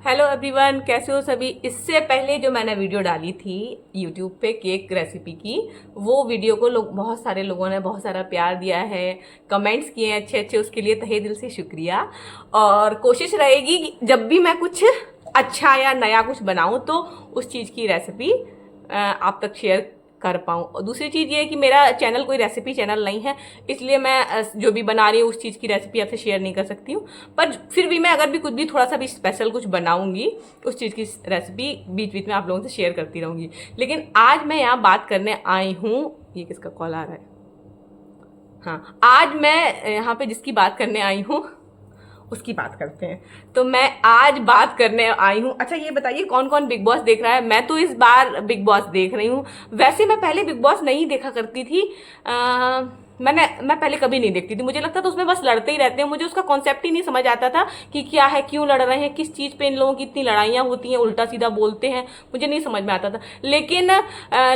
Hello everyone, कैसे हो सभी। इससे पहले जो मैंने वीडियो डाली थी यूट्यूब पे केक रेसिपी की, वो वीडियो को बहुत सारे लोगों ने बहुत सारा प्यार दिया है, कमेंट्स किए हैं अच्छे अच्छे, उसके लिए तहे दिल से शुक्रिया। और कोशिश रहेगी कि जब भी मैं कुछ अच्छा या नया कुछ बनाऊं तो उस चीज़ की रेसिपी आप तक शेयर कर पाऊँ। और दूसरी चीज़ ये है कि मेरा चैनल कोई रेसिपी चैनल नहीं है, इसलिए मैं जो भी बना रही हूँ उस चीज़ की रेसिपी आपसे शेयर नहीं कर सकती हूँ। पर फिर भी मैं अगर भी कुछ भी थोड़ा सा भी स्पेशल कुछ बनाऊंगी उस चीज़ की रेसिपी बीच बीच में आप लोगों से शेयर करती रहूँगी। लेकिन आज मैं यहाँ बात करने आई हूँ, ये किसका कॉल आ रहा है? हाँ, आज मैं यहाँ पे जिसकी बात करने आई हूँ उसकी बात करते हैं। तो मैं आज बात करने आई हूँ, अच्छा ये बताइए कौन कौन बिग बॉस देख रहा है। मैं तो इस बार बिग बॉस देख रही हूँ। वैसे मैं पहले बिग बॉस नहीं देखा करती थी। मैं पहले कभी नहीं देखती थी। मुझे लगता था उसमें बस लड़ते ही रहते हैं। मुझे उसका कॉन्सेप्ट ही नहीं समझ आता था कि क्या है, क्यों लड़ रहे हैं, किस चीज़ पे इन लोगों की इतनी लड़ाइयाँ होती हैं, उल्टा सीधा बोलते हैं, मुझे नहीं समझ में आता था। लेकिन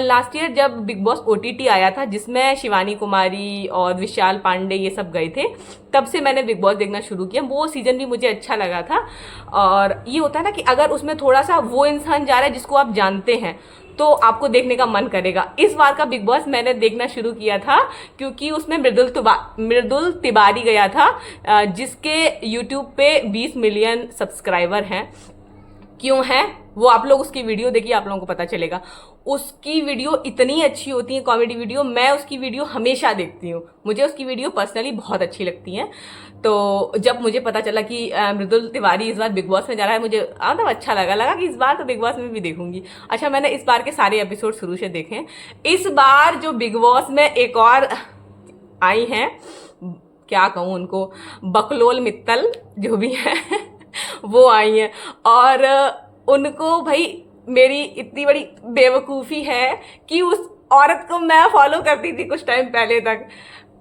लास्ट ईयर जब बिग बॉस OTT आया था, जिसमें शिवानी कुमारी और विशाल पांडे ये सब गए थे, तब से मैंने बिग बॉस देखना शुरू किया। वो सीजन भी मुझे अच्छा लगा था। और ये होता है ना कि अगर उसमें थोड़ा सा वो इंसान जा रहा है जिसको आप जानते हैं तो आपको देखने का मन करेगा। इस बार का बिग बॉस मैंने देखना शुरू किया था क्योंकि उसमें मृदुल तिवारी गया था, जिसके यूट्यूब पे 20 मिलियन सब्सक्राइबर हैं। क्यों है वो आप लोग उसकी वीडियो देखिए, आप लोगों को पता चलेगा। उसकी वीडियो इतनी अच्छी होती है, कॉमेडी वीडियो। मैं उसकी वीडियो हमेशा देखती हूँ, मुझे उसकी वीडियो पर्सनली बहुत अच्छी लगती है। तो जब मुझे पता चला कि मृदुल तिवारी इस बार बिग बॉस में जा रहा है, मुझे मतलब अच्छा लगा कि इस बार तो बिग बॉस में भी देखूंगी। अच्छा, मैंने इस बार के सारे एपिसोड शुरू से देखे। इस बार जो बिग बॉस में एक और आई हैं, क्या कहूँ उनको, बकलोल मित्तल जो भी है वो आई हैं। और उनको भाई मेरी इतनी बड़ी बेवकूफ़ी है कि उस औरत को मैं फॉलो करती थी कुछ टाइम पहले तक।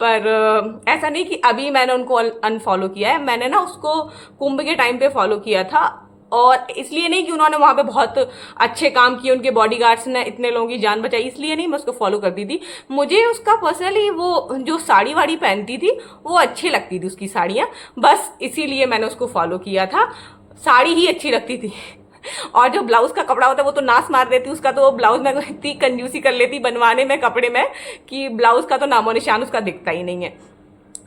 पर ऐसा नहीं कि अभी मैंने उनको अनफॉलो किया है। मैंने ना उसको कुंभ के टाइम पे फॉलो किया था, और इसलिए नहीं कि उन्होंने वहाँ पे बहुत अच्छे काम किए, उनके बॉडीगार्ड्स ने इतने लोगों की जान बचाई, इसलिए नहीं मैं उसको फॉलो करती थी। मुझे उसका पर्सनली वो जो साड़ी वाड़ी पहनती थी वो अच्छी लगती थी, उसकी साड़ियाँ, बस इसीलिए मैंने उसको फॉलो किया था। साड़ी ही अच्छी लगती थी और जो ब्लाउज का कपड़ा होता है वो तो नाश मार देती। उसका तो ब्लाउज में इतनी कंजूसी कर लेती बनवाने में कपड़े में कि ब्लाउज का तो नामो निशान उसका दिखता ही नहीं है।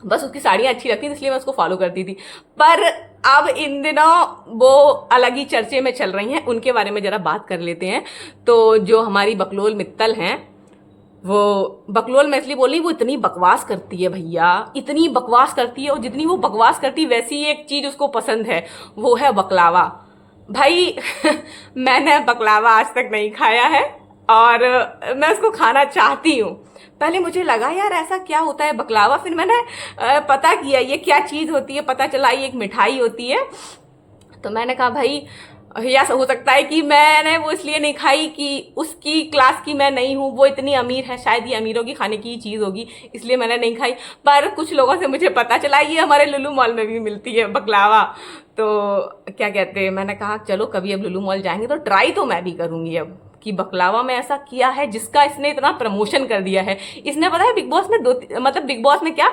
बस उसकी साड़ियाँ अच्छी लगती थी, इसलिए मैं उसको फॉलो करती थी। पर अब इन दिनों वो अलग ही चर्चे में चल रही हैं, उनके बारे में जरा बात कर लेते हैं। तो जो हमारी बकलोल मित्तल हैं, वो बकलोल मैं इसलिए बोल रही, वो इतनी बकवास करती है भैया, इतनी बकवास करती है। और जितनी वो बकवास करती है वैसी ही एक चीज़ उसको पसंद है, वो है बकलावा। भाई मैंने बकलावा आज तक नहीं खाया है और मैं उसको खाना चाहती हूँ। पहले मुझे लगा यार ऐसा क्या होता है बकलावा, फिर मैंने पता किया ये क्या चीज़ होती है, पता चला ये एक मिठाई होती है। तो मैंने कहा भाई या हो सकता है कि मैंने वो इसलिए नहीं खाई कि उसकी क्लास की मैं नहीं हूँ, वो इतनी अमीर है, शायद ये अमीरों की खाने की चीज़ होगी, इसलिए मैंने नहीं खाई। पर कुछ लोगों से मुझे पता चला ये हमारे लुलु मॉल में भी मिलती है बकलावा। तो क्या कहते हैं, मैंने कहा चलो कभी अब लुलु मॉल जाएंगे तो ट्राई तो मैं भी करूँगी अब कि बकलावा में ऐसा किया है जिसका इसने इतना प्रमोशन कर दिया है। इसने पता है बिग बॉस में मतलब बिग बॉस में क्या,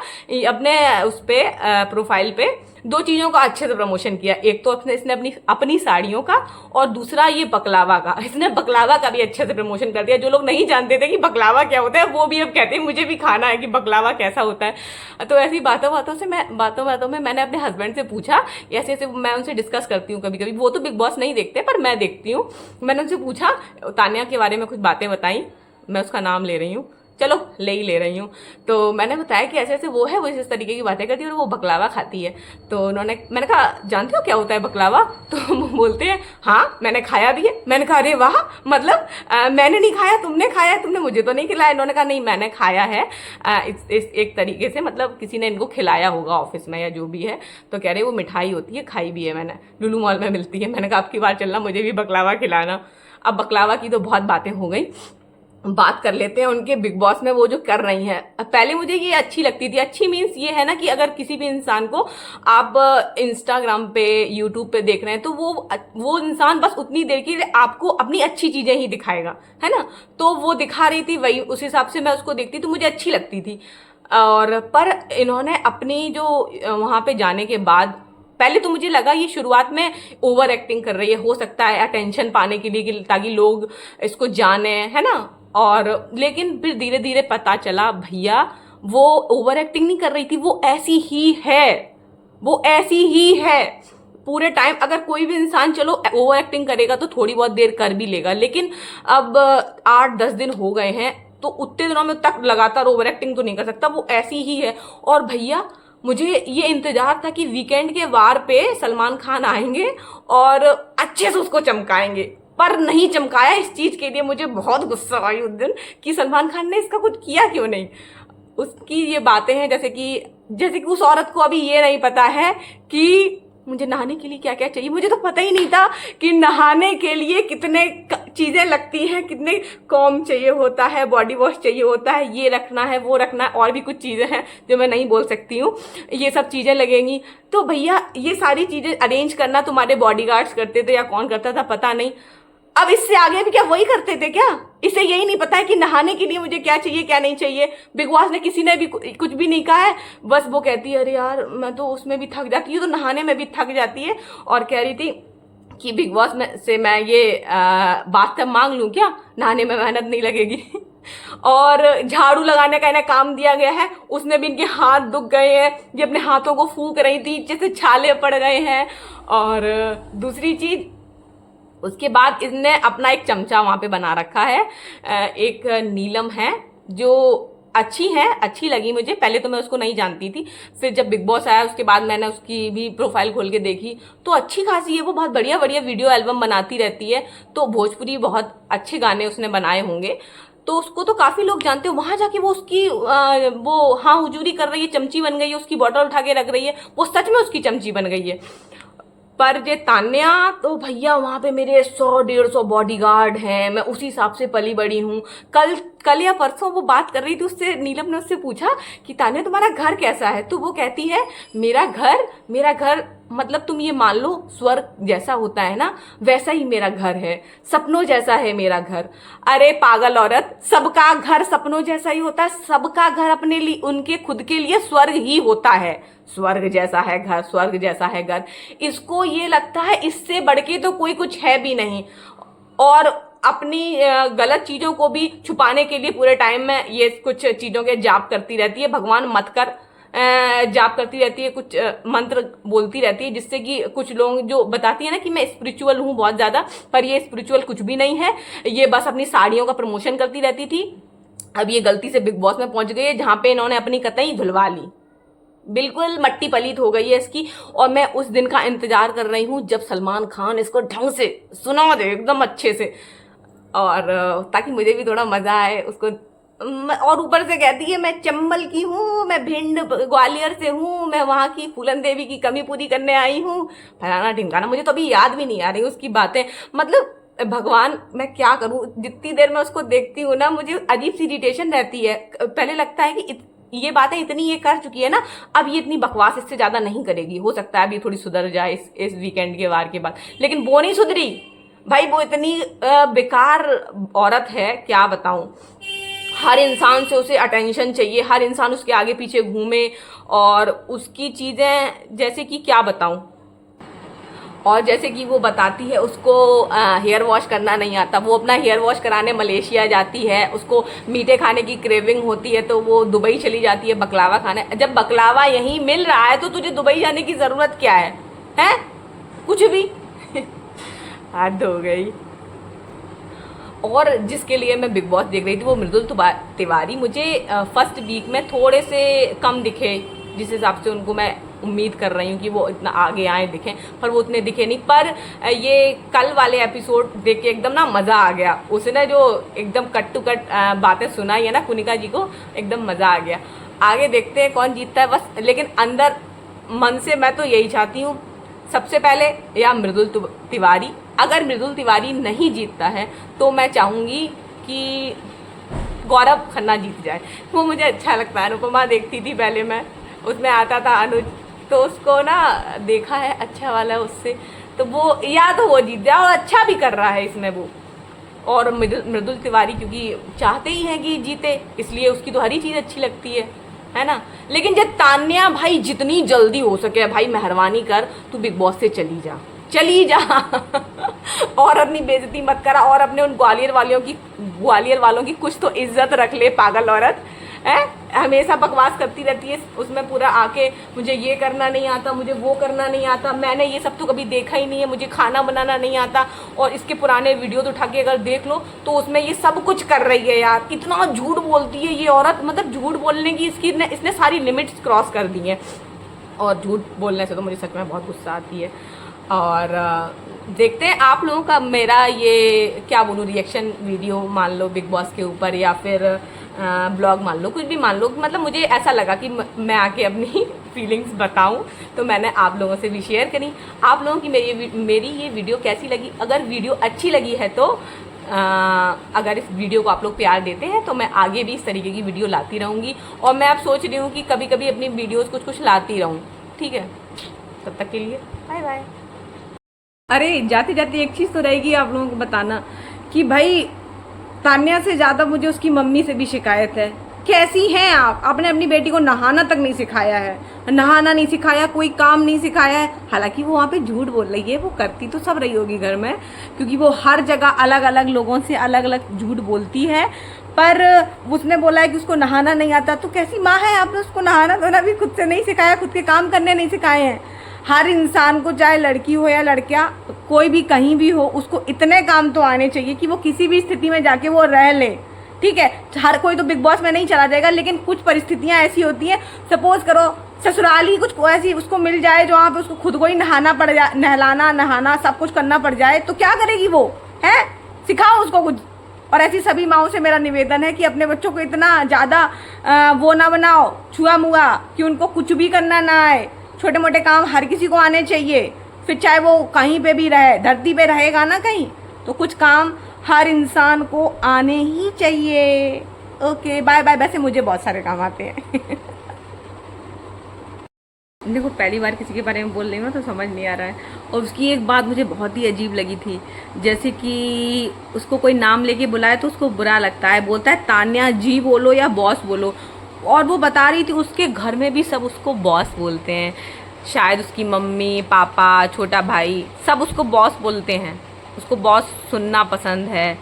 अपने उस पे प्रोफाइल पे 2 चीज़ों का अच्छे से प्रमोशन किया। एक तो इसने अपनी साड़ियों का, और दूसरा ये बकलावा का। इसने बकलावा का भी अच्छे से प्रमोशन कर दिया। जो लोग नहीं जानते थे कि बकलावा क्या होता है वो भी अब कहते हैं मुझे भी खाना है कि बकलावा कैसा होता है। तो ऐसी बातों में मैंने अपने हस्बैंड से पूछा, ऐसे ऐसे मैं उनसे डिस्कस करती हूँ कभी कभी, वो तो बिग बॉस नहीं देखते पर मैं देखती हूँ। मैंने उनसे पूछा, तानिया के बारे में कुछ बातें बताई, मैं उसका नाम ले रही हूँ, चलो ले ही ले रही हूँ। तो मैंने बताया कि ऐसे ऐसे वो है, वो इस तरीके की बातें करती है और वो बकलावा खाती है। तो मैंने कहा जानते हो क्या होता है बकलावा? तो बोलते हैं हाँ मैंने खाया भी है। मैंने कहा अरे वाह, मतलब मैंने नहीं खाया, तुमने खाया है, तुमने मुझे तो नहीं खिलाया। इन्होंने कहा नहीं मैंने खाया है, इस एक तरीके से, मतलब किसी ने इनको खिलाया होगा ऑफिस में या जो भी है। तो कह रहे वो मिठाई होती है, खाई भी है मैंने, लुलु मॉल में मिलती है। मैंने कहा आपकी बार चलना मुझे भी बकलावा खिलाना। अब बकलावा की तो बहुत बातें हो गई, बात कर लेते हैं उनके बिग बॉस में वो जो कर रही हैं। पहले मुझे ये अच्छी लगती थी, अच्छी मीन्स ये है ना कि अगर किसी भी इंसान को आप इंस्टाग्राम पे यूट्यूब पे देख रहे हैं तो वो इंसान बस उतनी देर के लिए आपको अपनी अच्छी चीजें ही दिखाएगा, है ना। तो वो दिखा रही थी, वही उस हिसाब से मैं उसको देखती तो मुझे अच्छी लगती थी। और पर इन्होंने अपनी जो वहाँ पे जाने के बाद पहले तो मुझे लगा ये शुरुआत में ओवर एक्टिंग कर रही है, हो सकता है अटेंशन पाने के लिए, ताकि लोग इसको जाने, है ना। और लेकिन फिर धीरे धीरे पता चला भैया वो ओवर एक्टिंग नहीं कर रही थी, वो ऐसी ही है, वो ऐसी ही है पूरे टाइम। अगर कोई भी इंसान चलो ओवर एक्टिंग करेगा तो थोड़ी बहुत देर कर भी लेगा, लेकिन अब 8-10 दिन हो गए हैं तो उतने दिनों में तक लगातार ओवर एक्टिंग तो नहीं कर सकता, वो ऐसी ही है। और भैया मुझे ये इंतजार था कि वीकेंड के वार पे सलमान खान आएंगे और अच्छे से उसको चमकाएंगे, पर नहीं चमकाया। इस चीज के लिए मुझे बहुत गुस्सा आई उस दिन कि सलमान खान ने इसका कुछ किया क्यों नहीं। उसकी ये बातें हैं जैसे कि उस औरत को अभी ये नहीं पता है कि मुझे नहाने के लिए क्या क्या चाहिए। मुझे तो पता ही नहीं था कि नहाने के लिए कितने चीज़ें लगती हैं, कितने कॉम चाहिए होता है, बॉडी वॉश चाहिए होता है, ये रखना है, वो रखना है, और भी कुछ चीज़ें हैं जो मैं नहीं बोल सकती हूँ, ये सब चीज़ें लगेंगी। तो भैया ये सारी चीज़ें अरेंज करना तुम्हारे बॉडीगार्ड्स करते थे या कौन करता था पता नहीं। अब इससे आगे भी क्या वही करते थे क्या? इसे यही नहीं पता है कि नहाने के लिए मुझे क्या चाहिए क्या नहीं चाहिए। बिग बॉस ने किसी ने भी कुछ भी नहीं कहा है, बस वो कहती है अरे यार मैं तो उसमें भी थक जाती हूँ, तो नहाने में भी थक जाती है। और कह रही थी कि बिग बॉस में से मैं ये बाथटब मांग लूँ क्या, नहाने में मेहनत नहीं लगेगी। और झाड़ू लगाने का इन्हें काम दिया गया है, उसने भी इनके हाथ दुख गए हैं, ये अपने हाथों को फूंक रही थी, जैसे छाले पड़ गए हैं। और दूसरी चीज उसके बाद इसने अपना एक चमचा वहां पे बना रखा है, एक नीलम है जो अच्छी लगी मुझे। पहले तो मैं उसको नहीं जानती थी, फिर जब बिग बॉस आया उसके बाद मैंने उसकी भी प्रोफाइल खोल के देखी तो अच्छी खासी है वो, बहुत बढ़िया बढ़िया वीडियो एल्बम बनाती रहती है। तो भोजपुरी बहुत अच्छे गाने उसने बनाए होंगे, तो उसको तो काफी लोग जानते हो। वहां जाके वो उसकी वो हाँ हुजूरी कर रही है, चमची बन गई है, उसकी बॉटल उठा के रख रही है, वो सच में उसकी चमची बन गई है। पर ये तान्या तो भैया वहां पे मेरे 100-150 बॉडीगार्ड हैं, मैं उसी हिसाब से पली बड़ी हूँ। कल या परसों वो बात कर रही थी, उससे नीलम ने उससे पूछा कि तान्या तुम्हारा घर कैसा है, तो वो कहती है मेरा घर मतलब तुम ये मान लो स्वर्ग जैसा होता है ना, वैसा ही मेरा घर है, सपनों जैसा है मेरा घर। अरे पागल औरत, सबका घर सपनों जैसा ही होता है, सबका घर अपने लिए उनके खुद के लिए स्वर्ग ही होता है। स्वर्ग जैसा है घर, स्वर्ग जैसा है घर, इसको ये लगता है इससे बढ़ के तो कोई कुछ है भी नहीं। और अपनी गलत चीजों को भी छुपाने के लिए पूरे टाइम में ये कुछ चीजों के जाप करती रहती है, भगवान मत कर जाप करती रहती है, कुछ मंत्र बोलती रहती है, जिससे कि कुछ लोग जो बताती है ना कि मैं स्पिरिचुअल हूँ बहुत ज्यादा, पर ये स्पिरिचुअल कुछ भी नहीं है, ये बस अपनी साड़ियों का प्रमोशन करती रहती थी। अब ये गलती से बिग बॉस में पहुंच गई है जहां पे इन्होंने अपनी कतई धुलवा ली, बिल्कुल मट्टी पलीत हो गई है इसकी। और मैं उस दिन का इंतजार कर रही हूँ जब सलमान खान इसको ढंग से सुना दे एकदम अच्छे से, और ताकि मुझे भी थोड़ा मजा आए उसको। और ऊपर से कहती है मैं चंबल की हूँ, मैं भिंड ग्वालियर से हूँ, मैं वहां की फूलन देवी की कमी पूरी करने आई हूँ, फलाना ढिमकाना, मुझे तो अभी याद भी नहीं आ रही उसकी बातें। मतलब भगवान मैं क्या करूँ, जितनी देर मैं उसको देखती हूँ ना मुझे अजीब सी इरिटेशन रहती है। पहले लगता है कि ये बातें इतनी ये कर चुकी है ना, अब ये इतनी बकवास इससे ज्यादा नहीं करेगी, हो सकता है अभी थोड़ी सुधर जाए इस वीकेंड के वार के बाद, लेकिन वो नहीं सुधरी भाई, वो इतनी बेकार औरत है क्या बताऊं। हर इंसान से उसे अटेंशन चाहिए, हर इंसान उसके आगे पीछे घूमे, और उसकी चीजें जैसे कि क्या बताऊं, और जैसे कि वो बताती है उसको हेयर वॉश करना नहीं आता, वो अपना हेयर वॉश कराने मलेशिया जाती है, उसको मीठे खाने की क्रेविंग होती है तो वो दुबई चली जाती है बकलावा खाने। जब बकलावा यहीं मिल रहा है तो तुझे दुबई जाने की जरूरत क्या है, हैं कुछ भी। हद हो गई। और जिसके लिए मैं बिग बॉस देख रही थी वो मृदुल तिवारी, मुझे फर्स्ट वीक में थोड़े से कम दिखे, जिस हिसाब से उनको मैं उम्मीद कर रही हूँ कि वो इतना आगे आए दिखें, पर वो उतने दिखे नहीं। पर ये कल वाले एपिसोड देख के एकदम ना मज़ा आ गया, उसने जो एकदम कट टू कट बातें सुनाई है ना कुनिका जी को, एकदम मज़ा आ गया। आगे देखते हैं कौन जीतता है बस, लेकिन अंदर मन से मैं तो यही चाहती हूँ सबसे पहले या मृदुल तिवारी। अगर मृदुल तिवारी नहीं जीतता है तो मैं चाहूँगी कि गौरव खन्ना जीत जाए, वो मुझे अच्छा लगता है। अनुपमा देखती थी पहले मैं, उसमें आता था अनुज, तो उसको ना देखा है अच्छा वाला उससे, तो वो या तो वो जीत जाए, और अच्छा भी कर रहा है इसमें वो। और मृदुल तिवारी क्योंकि चाहते ही हैं कि जीते, इसलिए उसकी तो हर ही चीज़ अच्छी लगती है। है ना। लेकिन जब तान्या भाई जितनी जल्दी हो सके भाई मेहरबानी कर तू बिग बॉस से चली जा, चली जा और अपनी बेइज्जती मत करा, और अपने उन ग्वालियर वालों की कुछ तो इज्जत रख ले, पागल औरत है। हमेशा बकवास करती रहती है उसमें पूरा आके, मुझे ये करना नहीं आता, मुझे वो करना नहीं आता, मैंने ये सब तो कभी देखा ही नहीं है, मुझे खाना बनाना नहीं आता। और इसके पुराने वीडियो तो उठा के अगर देख लो तो उसमें ये सब कुछ कर रही है यार। कितना झूठ बोलती है ये औरत, मतलब झूठ बोलने की इसने सारी लिमिट्स क्रॉस कर दी हैं। और झूठ बोलने से तो मुझे सच में बहुत गुस्सा आती है। और देखते हैं आप लोगों का मेरा ये क्या बोलूँ रिएक्शन वीडियो मान लो बिग बॉस के ऊपर, या फिर ब्लॉग मान लो, कुछ भी मान लो। मतलब मुझे ऐसा लगा कि मैं आके अपनी फीलिंग्स बताऊं, तो मैंने आप लोगों से भी शेयर करी। आप लोगों की मेरी ये वीडियो कैसी लगी? अगर वीडियो अच्छी लगी है तो अगर इस वीडियो को आप लोग प्यार देते हैं तो मैं आगे भी इस तरीके की वीडियो लाती रहूँगी। और मैं अब सोच रही हूँ कि कभी कभी अपनी वीडियोज़ कुछ लाती रहूँ, ठीक है। तब तक के लिए बाय बाय। अरे जाते जाते एक चीज़ तो रहेगी आप लोगों को बताना कि भाई तान्या से ज़्यादा मुझे उसकी मम्मी से भी शिकायत है। कैसी हैं आप? आपने अपनी बेटी को नहाना तक नहीं सिखाया है, नहाना नहीं सिखाया, कोई काम नहीं सिखाया है। हालांकि वो वहाँ पे झूठ बोल रही है, वो करती तो सब रही होगी घर में, क्योंकि वो हर जगह अलग अलग लोगों से अलग अलग झूठ बोलती है। पर उसने बोला है कि उसको नहाना नहीं आता, तो कैसी माँ है? आपने उसको नहाना धोना भी खुद से नहीं सिखाया, खुद के काम करने नहीं सिखाए हैं। हर इंसान को, चाहे लड़की हो या लड़कियां, कोई भी कहीं भी हो, उसको इतने काम तो आने चाहिए कि वो किसी भी स्थिति में जाके वो रह ले, ठीक है। हर कोई तो बिग बॉस में नहीं चला जाएगा, लेकिन कुछ परिस्थितियां ऐसी होती हैं, सपोज करो ससुराल ही कुछ ऐसी उसको मिल जाए जहाँ पे उसको खुद को ही नहाना पड़ जाए, नहाना सब कुछ करना पड़ जाए, तो क्या करेगी वो? है, सिखाओ उसको कुछ। और ऐसी सभी माओं से मेरा निवेदन है कि अपने बच्चों को इतना ज़्यादा वो ना बनाओ, छुआ मुआ, कि उनको कुछ भी करना ना आए। छोटे मोटे काम हर किसी को आने चाहिए, फिर चाहे वो कहीं पे भी रहे, धरती पे रहेगा ना कहीं, तो कुछ काम हर इंसान को आने ही चाहिए। Okay bye bye. वैसे मुझे बहुत सारे काम आते हैं देखो पहली बार किसी के बारे में बोल रही हूँ तो समझ नहीं आ रहा है। और उसकी एक बात मुझे बहुत ही अजीब लगी थी, जैसे कि उसको कोई नाम लेके बुलाए तो उसको बुरा लगता है, बोलता है तान्या जी बोलो या बॉस बोलो। और वो बता रही थी उसके घर में भी सब उसको बॉस बोलते हैं, शायद उसकी मम्मी पापा छोटा भाई सब उसको बॉस बोलते हैं, उसको बॉस सुनना पसंद है।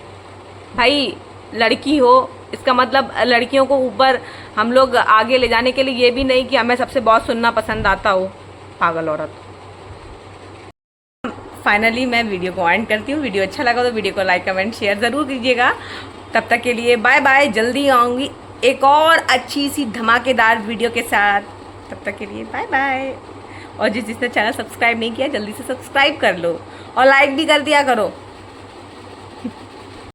भाई लड़की हो, इसका मतलब लड़कियों को ऊपर हम लोग आगे ले जाने के लिए ये भी नहीं कि हमें सबसे बॉस सुनना पसंद आता हो, पागल औरत। फाइनली मैं वीडियो को एंड करती हूँ। वीडियो अच्छा लगा तो वीडियो को लाइक कमेंट शेयर ज़रूर कीजिएगा। तब तक के लिए बाय बाय। जल्दी आऊँगी एक और अच्छी सी धमाकेदार वीडियो के साथ। तब तक के लिए बाय बाय। और जिसने चैनल सब्सक्राइब नहीं किया जल्दी से सब्सक्राइब कर लो और लाइक भी कर दिया करो।